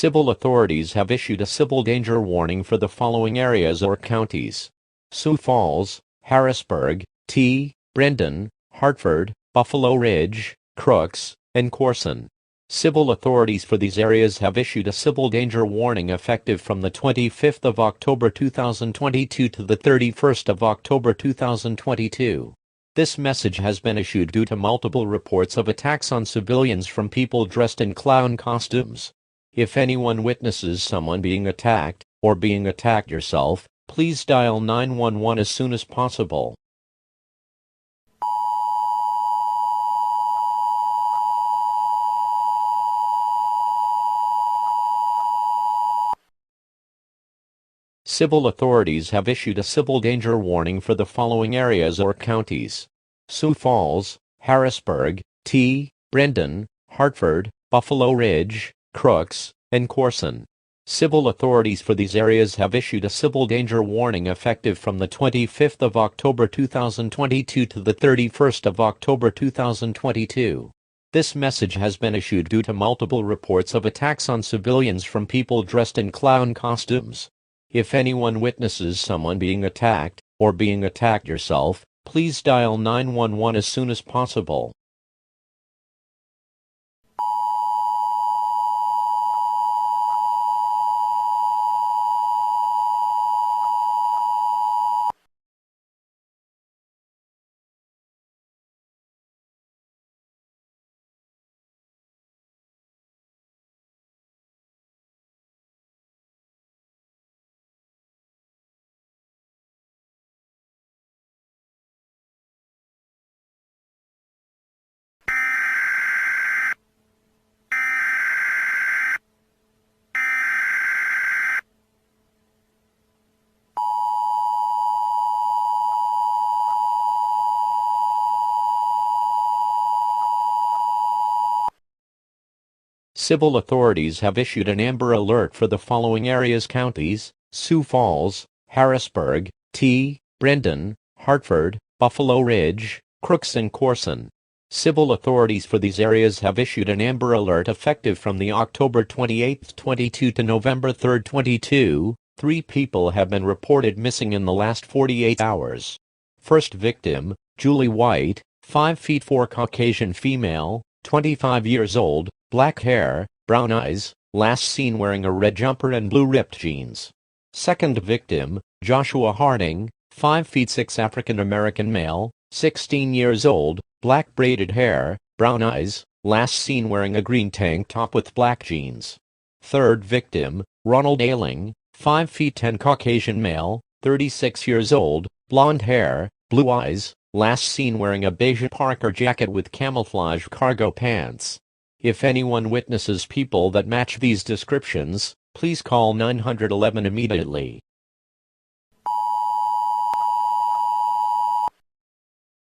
Civil authorities have issued a civil danger warning for the following areas or counties: Sioux Falls, Harrisburg, Brandon, Hartford, Buffalo Ridge, Crooks, and Corson. Civil authorities for these areas have issued a civil danger warning effective from the 25th of October 2022 to the 31st of October 2022. This message has been issued due to multiple reports of attacks on civilians from people dressed in clown costumes. If anyone witnesses someone being attacked, or being attacked yourself, please dial 911 as soon as possible. Civil authorities have issued a civil danger warning for the following areas or counties: Sioux Falls, Harrisburg, Brandon, Hartford, Buffalo Ridge, Crooks, and Corson. Civil authorities for these areas have issued a civil danger warning effective from the 25th of October 2022 to the 31st of October 2022. This message has been issued due to multiple reports of attacks on civilians from people dressed in clown costumes. If anyone witnesses someone being attacked, or being attacked yourself, please dial 911 as soon as possible. Civil authorities have issued an Amber Alert for the following areas counties: Sioux Falls, Harrisburg, Brandon, Hartford, Buffalo Ridge, Crooks and Corson. Civil authorities for these areas have issued an Amber Alert effective from the October 28, 22 to November 3, 22. 3 people have been reported missing in the last 48 hours. First victim, Julie White, 5 feet 4, Caucasian female, 25 years old, black hair, brown eyes, last seen wearing a red jumper and blue ripped jeans. Second victim, Joshua Harding, 5 feet 6, African American male, 16 years old, black braided hair, brown eyes, last seen wearing a green tank top with black jeans. Third victim, Ronald Ailing, 5 feet 10, Caucasian male, 36 years old, blonde hair, blue eyes, last seen wearing a beige Parker jacket with camouflage cargo pants. If anyone witnesses people that match these descriptions, please call 911 immediately.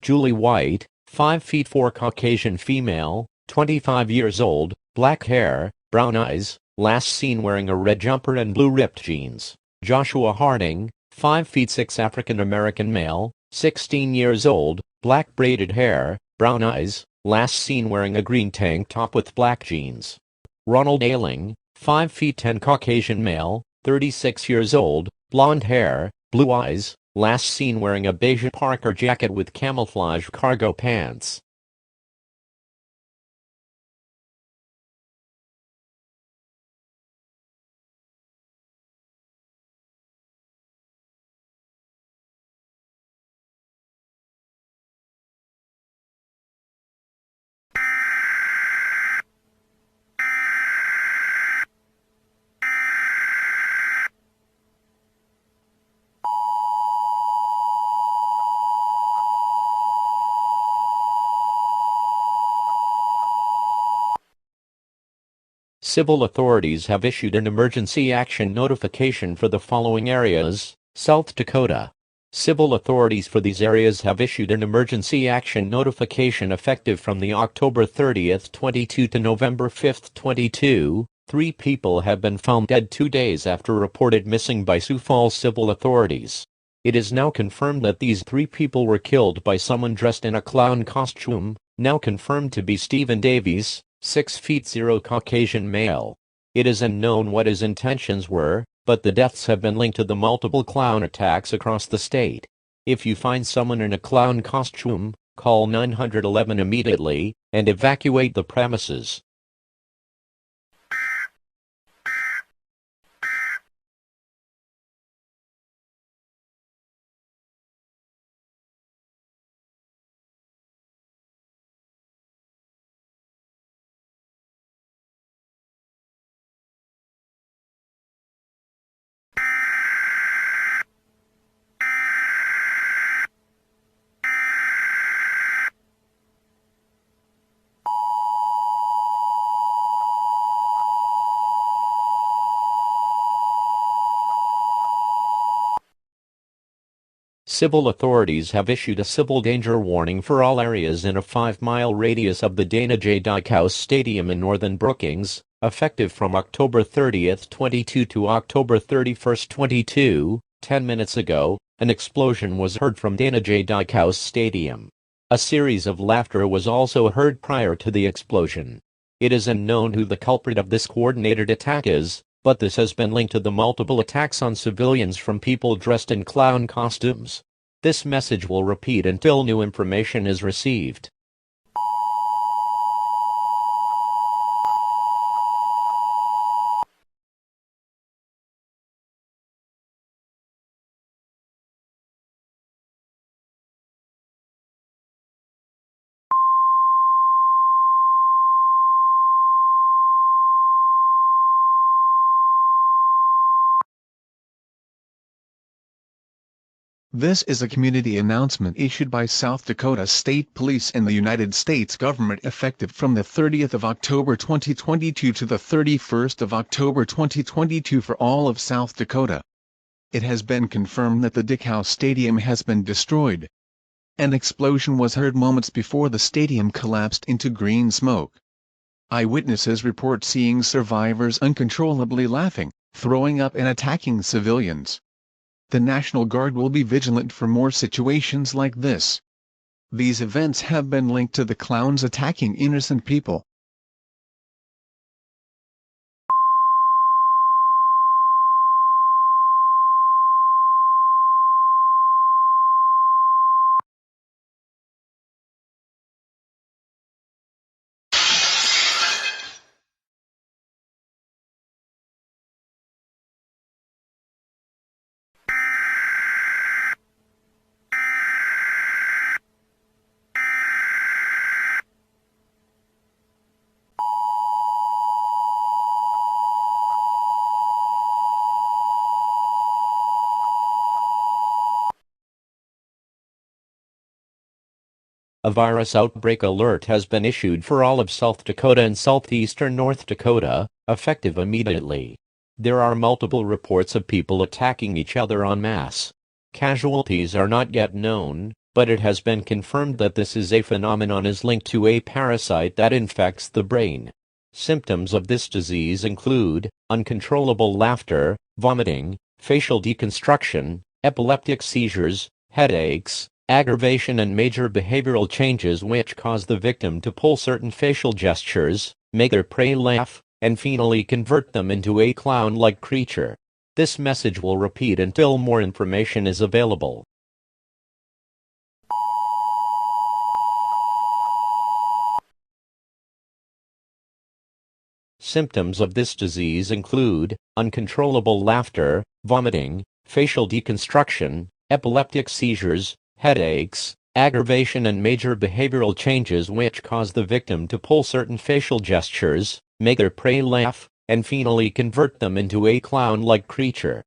Julie White, 5 feet 4, Caucasian female, 25 years old, black hair, brown eyes, last seen wearing a red jumper and blue ripped jeans. Joshua Harding, 5 feet 6, African American male, 16 years old, black braided hair, brown eyes, last seen wearing a green tank top with black jeans. Ronald Ailing, 5 feet 10, Caucasian male, 36 years old, blonde hair, blue eyes, last seen wearing a beige Parker jacket with camouflage cargo pants. Civil authorities have issued an emergency action notification for the following areas: South Dakota. Civil authorities for these areas have issued an emergency action notification effective from the October 30, 22 to November 5, 22. 3 people have been found dead 2 days after reported missing by Sioux Falls civil authorities. It is now confirmed that these 3 people were killed by someone dressed in a clown costume, now confirmed to be Stephen Davies, 6 feet 0, Caucasian male. It is unknown what his intentions were, but the deaths have been linked to the multiple clown attacks across the state. If you find someone in a clown costume, call 911 immediately and evacuate the premises. Civil authorities have issued a civil danger warning for all areas in a 5-mile radius of the Dana J. Dykhouse Stadium in northern Brookings, effective from October 30, 22 to October 31, 22. 10 minutes ago, an explosion was heard from Dana J. Dykhouse Stadium. A series of laughter was also heard prior to the explosion. It is unknown who the culprit of this coordinated attack is, but this has been linked to the multiple attacks on civilians from people dressed in clown costumes. This message will repeat until new information is received. This is a community announcement issued by South Dakota State Police and the United States government effective from the 30th of October 2022 to the 31st of October 2022 for all of South Dakota. It has been confirmed that the Dykhouse Stadium has been destroyed. An explosion was heard moments before the stadium collapsed into green smoke. Eyewitnesses report seeing survivors uncontrollably laughing, throwing up and attacking civilians. The National Guard will be vigilant for more situations like this. These events have been linked to the clowns attacking innocent people. A virus outbreak alert has been issued for all of South Dakota and southeastern North Dakota, effective immediately. There are multiple reports of people attacking each other en masse. Casualties are not yet known, but it has been confirmed that this is a phenomenon is linked to a parasite that infects the brain. Symptoms of this disease include uncontrollable laughter, vomiting, facial deconstruction, epileptic seizures, headaches, aggravation and major behavioral changes which cause the victim to pull certain facial gestures, make their prey laugh, and finally convert them into a clown-like creature. This message will repeat until more information is available. Symptoms of this disease include uncontrollable laughter, vomiting, facial deconstruction, epileptic seizures, headaches, aggravation and major behavioral changes which cause the victim to pull certain facial gestures, make their prey laugh, and finally convert them into a clown-like creature.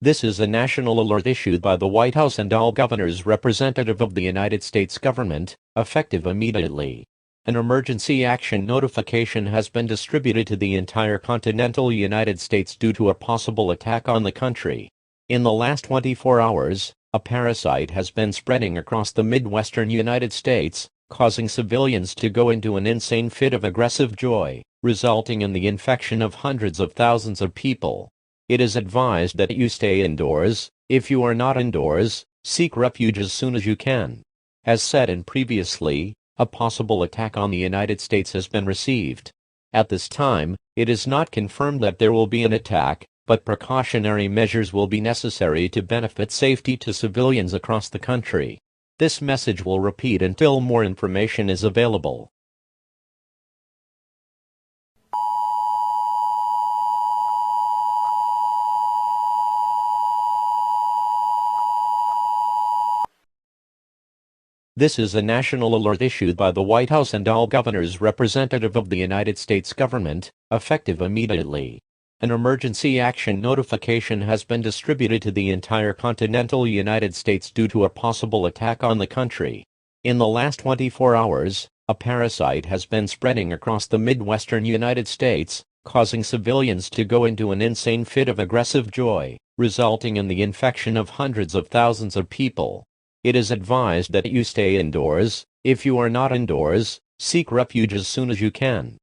This is a national alert issued by the White House and all governors representative of the United States government, effective immediately. An emergency action notification has been distributed to the entire continental United States due to a possible attack on the country. In the last 24 hours, a parasite has been spreading across the Midwestern United States, causing civilians to go into an insane fit of aggressive joy, resulting in the infection of hundreds of thousands of people. It is advised that you stay indoors. If you are not indoors, seek refuge as soon as you can. As said in previously, a possible attack on the United States has been received. At this time, it is not confirmed that there will be an attack, but precautionary measures will be necessary to benefit safety to civilians across the country. This message will repeat until more information is available. This is a national alert issued by the White House and all governors representative of the United States government, effective immediately. An emergency action notification has been distributed to the entire continental United States due to a possible attack on the country. In the last 24 hours, a parasite has been spreading across the Midwestern United States, causing civilians to go into an insane fit of aggressive joy, resulting in the infection of hundreds of thousands of people. It is advised that you stay indoors. If you are not indoors, seek refuge as soon as you can.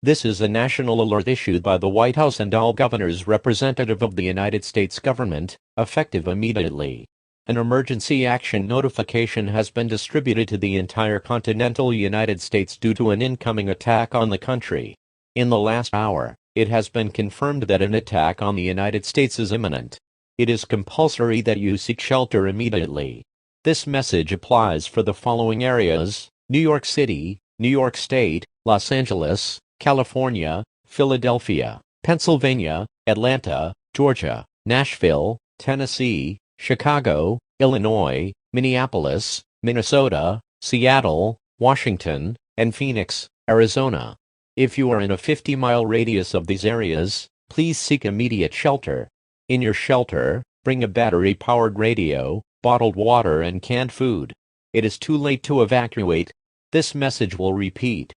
This is a national alert issued by the White House and all governors representative of the United States government, effective immediately. An emergency action notification has been distributed to the entire continental United States due to an incoming attack on the country. In the last hour, it has been confirmed that an attack on the United States is imminent. It is compulsory that you seek shelter immediately. This message applies for the following areas: New York City, New York State, Los Angeles, California, Philadelphia, Pennsylvania, Atlanta, Georgia, Nashville, Tennessee, Chicago, Illinois, Minneapolis, Minnesota, Seattle, Washington, and Phoenix, Arizona. If you are in a 50-mile radius of these areas, please seek immediate shelter. In your shelter, bring a battery-powered radio, bottled water, and canned food. It is too late to evacuate. This message will repeat.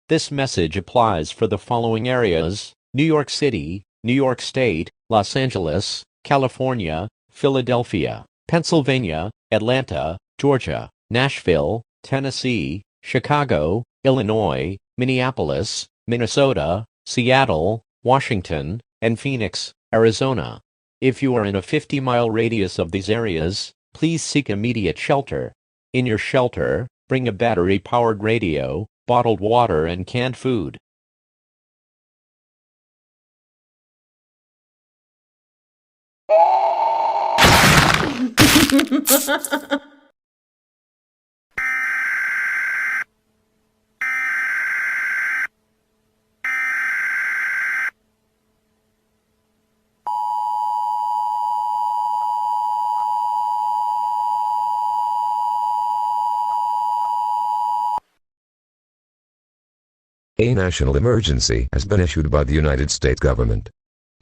This message applies for the following areas: New York City, New York State, Los Angeles, California, Philadelphia, Pennsylvania, Atlanta, Georgia, Nashville, Tennessee, Chicago, Illinois, Minneapolis, Minnesota, Seattle, Washington, and Phoenix, Arizona. If you are in a 50-mile radius of these areas, please seek immediate shelter. In your shelter, bring a battery-powered radio, bottled water, and canned food. A national emergency has been issued by the United States government.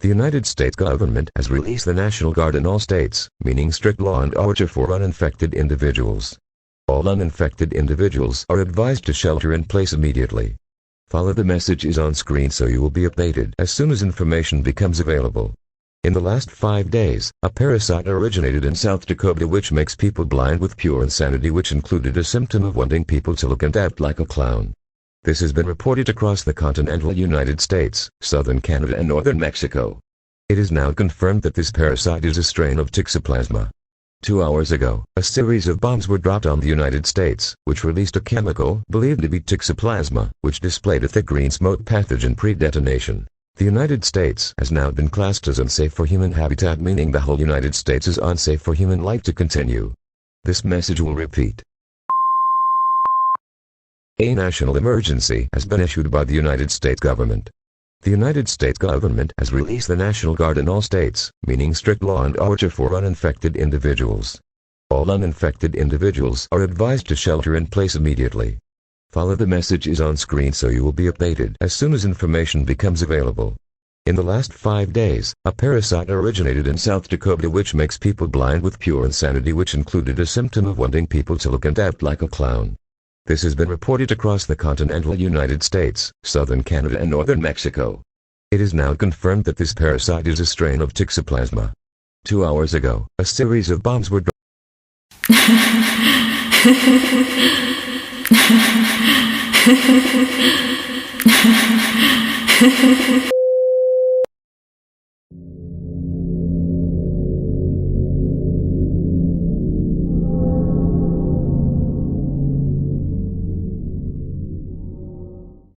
The United States government has released the National Guard in all states, meaning strict law and order for uninfected individuals. All uninfected individuals are advised to shelter in place immediately. Follow the messages on screen so you will be updated as soon as information becomes available. In the last 5 days, a parasite originated in South Dakota which makes people blind with pure insanity, which included a symptom of wanting people to look and act like a clown. This has been reported across the continental United States, southern Canada, and northern Mexico. It is now confirmed that this parasite is a strain of Toxoplasma. 2 hours ago, a series of bombs were dropped on the United States, which released a chemical believed to be Toxoplasma, which displayed a thick green smoke pathogen pre-detonation. The United States has now been classed as unsafe for human habitat, meaning the whole United States is unsafe for human life to continue. This message will repeat. A national emergency has been issued by the United States government. The United States government has released the National Guard in all states, meaning strict law and order for uninfected individuals. All uninfected individuals are advised to shelter in place immediately. Follow the messages on screen so you will be updated as soon as information becomes available. In the last 5 days, a parasite originated in South Dakota which makes people blind with pure insanity, which included a symptom of wanting people to look and act like a clown. This has been reported across the continental United States, southern Canada and northern Mexico. It is now confirmed that this parasite is a strain of Toxoplasma. 2 hours ago, a series of bombs were dropped.